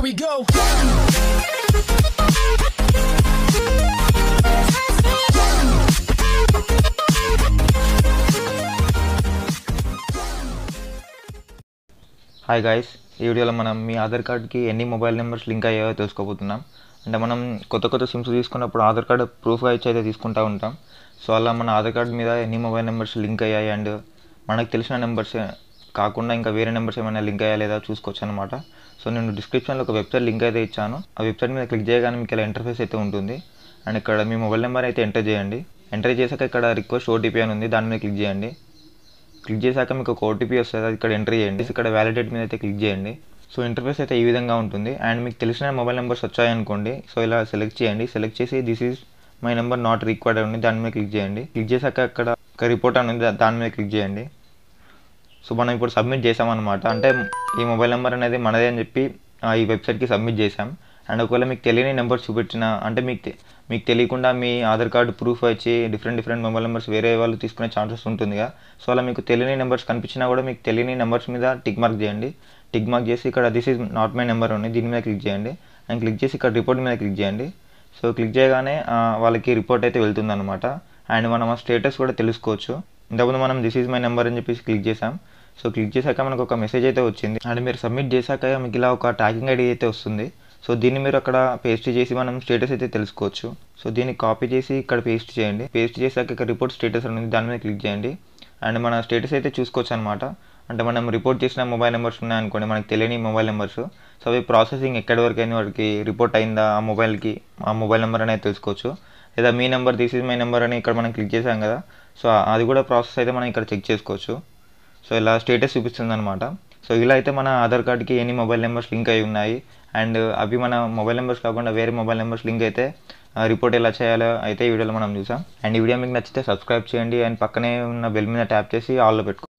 here we go. Hi guys, ఈ వీడియోలో మనం మీ ఆధార్ కార్డ్కి ఎన్ని మొబైల్ నెంబర్స్ లింక్ అయ్యాయో తెలుసుకోబోతున్నాం. అంటే మనం కొత్త సిమ్స్ తీసుకున్నప్పుడు ఆధార్ కార్డ్ ప్రూఫ్గా ఇచ్చి అయితే తీసుకుంటూ ఉంటాం. సో అలా మన ఆధార్ కార్డ్ మీద ఎన్ని మొబైల్ నెంబర్స్ లింక్ అయ్యాయి అండ్ మనకు తెలిసిన నెంబర్స్ కాకుండా ఇంకా వేరే నెంబర్స్ ఏమైనా లింక్ అయ్యా లేదా చూసుకోవచ్చు అనమాట. సో నేను డిస్క్రిప్షన్లో ఒక వెబ్సైట్ లింక్ అయితే ఇచ్చాను. ఆ వెబ్సైట్ మీద క్లిక్ చేయగానే మీకు ఇలా ఇంటర్ఫేస్ అయితే ఉంటుంది. అండ్ ఇక్కడ మీ మొబైల్ నెంబర్ అయితే ఎంటర్ చేయండి. ఎంటర్ చేశాక ఇక్కడ రిక్వెస్ట్ ఓటీపీ అని ఉంది, దాని మీద క్లిక్ చేయండి. క్లిక్ చేశాక మీకు ఒక ఓటీపీ వస్తుంది, అది ఇక్కడ ఎంటర్ చేయండి. ఇక్కడ వ్యాలిడేట్ మీద అయితే క్లిక్ చేయండి. సో ఇంటర్ఫేస్ అయితే ఈ విధంగా ఉంటుంది. అండ్ మీకు తెలిసిన మొబైల్ నెంబర్స్ వచ్చాయనుకోండి, సో ఇలా సెలెక్ట్ చేయండి. సెలెక్ట్ చేసి this is my number not required అని దాని మీద క్లిక్ చేయండి. క్లిక్ చేశాక అక్కడ ఒక రిపోర్ట్ అని ఉంది, దాని మీద క్లిక్ చేయండి. సో మనం ఇప్పుడు సబ్మిట్ చేసామన్నమాట. అంటే ఈ మొబైల్ నెంబర్ అనేది మనదే అని చెప్పి ఈ వెబ్సైట్కి సబ్మిట్ చేసాం. అండ్ ఒకవేళ మీకు తెలియని నెంబర్స్ చూపించిన, అంటే మీకు తెలియకుండా మీ ఆధార్ కార్డు ప్రూఫ్ వచ్చి డిఫరెంట్ మొబైల్ నెంబర్స్ వేరే వాళ్ళు తీసుకునే ఛాన్సెస్ ఉంటుందిగా. సో అలా మీకు తెలియని నెంబర్స్ కనిపించినా కూడా మీకు తెలియని నెంబర్స్ మీద టిక్ మార్క్ చేయండి. టిక్ మార్క్ చేసి ఇక్కడ this is not my number ఉంది, దీని మీద క్లిక్ చేయండి. అండ్ క్లిక్ చేసి ఇక్కడ రిపోర్ట్ మీద క్లిక్ చేయండి. సో క్లిక్ చేయగానే వాళ్ళకి రిపోర్ట్ అయితే వెళ్తుంది అనమాట. అండ్ మనం ఆ స్టేటస్ కూడా తెలుసుకోవచ్చు. ఇంతకుముందు మనం దిస్ ఈజ్ మై నెంబర్ అని చెప్పేసి క్లిక్ చేసాం. సో క్లిక్ చేశాక మనకు ఒక మెసేజ్ అయితే వచ్చింది. అండ్ మీరు సబ్మిట్ చేశాక మీకు ఇలా ఒక ట్రాకింగ్ ఐడి అయితే వస్తుంది. సో దీన్ని మీరు అక్కడ పేస్ట్ చేసి మనం స్టేటస్ అయితే తెలుసుకోవచ్చు. సో దీన్ని కాపీ చేసి ఇక్కడ పేస్ట్ చేయండి. పేస్ట్ చేశాక ఇక్కడ రిపోర్ట్ స్టేటస్ అనేది దాని మీద క్లిక్ చేయండి. అండ్ మన స్టేటస్ అయితే చూసుకోవచ్చు అనమాట. అంటే మనం రిపోర్ట్ చేసిన మొబైల్ నెంబర్స్ ఉన్నాయనుకోండి, మనకు తెలియని మొబైల్ నెంబర్స్. సో అవి ప్రాసెసింగ్ ఎక్కడి వరకు అయినా వాడికి రిపోర్ట్ అయిందా ఆ మొబైల్కి, ఆ మొబైల్ నెంబర్ అనేది తెలుసుకోవచ్చు. లేదా మీ number this is my number అని ఇక్కడ మనం క్లిక్ చేసాం కదా, సో అది కూడా ప్రాసెస్ అయితే మనం ఇక్కడ చెక్ చేసుకోవచ్చు. సో ఇలా స్టేటస్ చూపిస్తుంది అనమాట. సో ఇలా అయితే మన ఆధార్ కార్డ్కి ఎన్ని మొబైల్ నెంబర్స్ లింక్ అయి ఉన్నాయి అండ్ అవి మన మొబైల్ నెంబర్స్ కాకుండా వేరే మొబైల్ నెంబర్స్ లింక్ అయితే రిపోర్ట్ ఎలా చేయాలో అయితే ఈ వీడియోలో మనం చూసాం. అండ్ ఈ వీడియో మీకు నచ్చితే సబ్స్క్రైబ్ చేయండి. అండ్ పక్కనే ఉన్న బెల్ మీద ట్యాప్ చేసి ఆల్లో పెట్టుకోండి.